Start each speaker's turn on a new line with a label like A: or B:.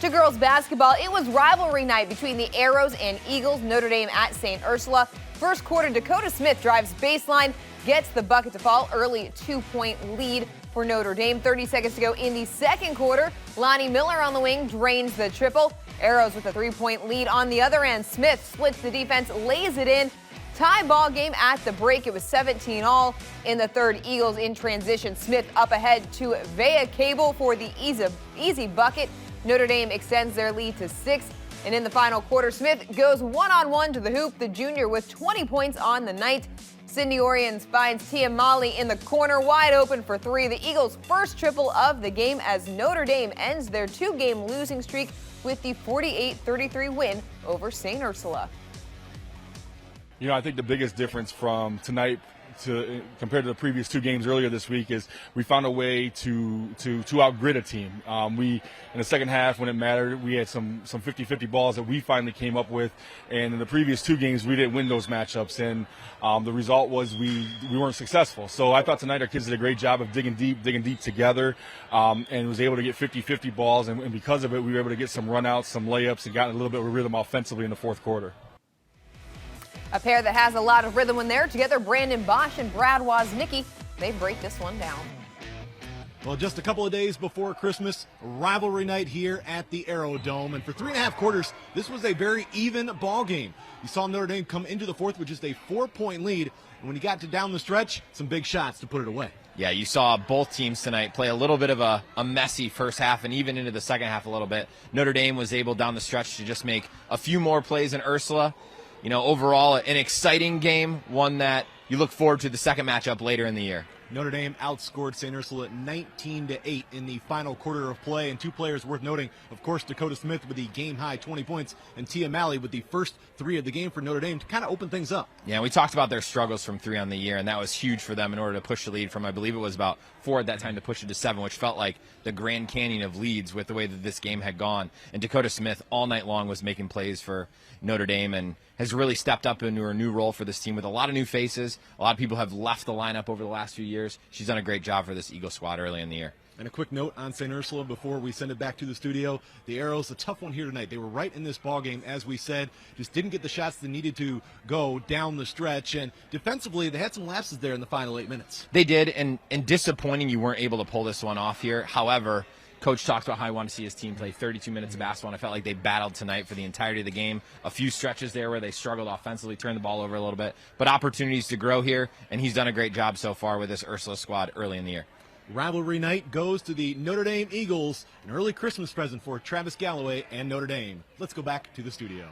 A: To girls basketball, it was rivalry night between the Arrows and Eagles. Notre Dame at St. Ursula. First quarter, Dakota Smith drives baseline, gets the bucket to fall. Early 2-point lead for Notre Dame. 30 seconds to go in the second quarter. Lonnie Miller on the wing drains the triple. Arrows with a 3-point lead on the other end. Smith splits the defense, lays it in. Tie ball game at the break. It was 17-all in the third. Eagles in transition. Smith up ahead to Vea Cable for the easy bucket. Notre Dame extends their lead to 6. And in the final quarter, Smith goes one-on-one to the hoop. The junior with 20 points on the night. Sydney Orions finds Tia Mali in the corner, wide open for 3. The Eagles' first triple of the game as Notre Dame ends their 2-game losing streak with the 48-33 win over St. Ursula.
B: You know, I think the biggest difference from tonight compared to the previous 2 games earlier this week is we found a way to outgrit a team. We, in the second half, when it mattered, we had some 50-50 balls that we finally came up with, and in the previous 2 games, we didn't win those matchups, and the result was we weren't successful. So I thought tonight our kids did a great job of digging deep together, and was able to get 50-50 balls, and because of it, we were able to get some runouts, some layups, and got a little bit of rhythm offensively in the fourth quarter.
A: A pair that has a lot of rhythm when they're together, Brandon Bosch and Brad Woznicki. They break this one down.
C: Well, just a couple of days before Christmas, rivalry night here at the Aero Dome. And for 3.5 quarters, this was a very even ball game. You saw Notre Dame come into the fourth with just a 4-point lead. And when you got to down the stretch, some big shots to put it away.
D: Yeah, you saw both teams tonight play a little bit of a messy first half and even into the second half a little bit. Notre Dame was able down the stretch to just make a few more plays than Ursula. You know, overall, an exciting game, one that you look forward to the second matchup later in the year.
C: Notre Dame outscored St. Ursula 19-8 in the final quarter of play. And 2 players worth noting, of course, Dakota Smith with the game-high 20 points and Tia Mali with the first 3 of the game for Notre Dame to kind of open things up.
D: Yeah, we talked about their struggles from 3 on the year, and that was huge for them in order to push the lead from, I believe it was about 4 at that time to push it to 7, which felt like the Grand Canyon of leads with the way that this game had gone. And Dakota Smith all night long was making plays for Notre Dame and has really stepped up into her new role for this team with a lot of new faces. A lot of people have left the lineup over the last few years. She's done a great job for this Eagle squad early in the year.
C: And a quick note on St. Ursula before we send it back to the studio. The Arrows, a tough one here tonight. They were right in this ball game, as we said. Just didn't get the shots they needed to go down the stretch. And defensively, they had some lapses there in the final 8 minutes.
D: They did, and disappointing you weren't able to pull this one off here. However, Coach talked about how he wanted to see his team play 32 minutes of basketball, and I felt like they battled tonight for the entirety of the game. A few stretches there where they struggled offensively, turned the ball over a little bit, but opportunities to grow here, and he's done a great job so far with this Ursula squad early in the year.
C: Rivalry night goes to the Notre Dame Eagles, an early Christmas present for Travis Galloway and Notre Dame. Let's go back to the studio.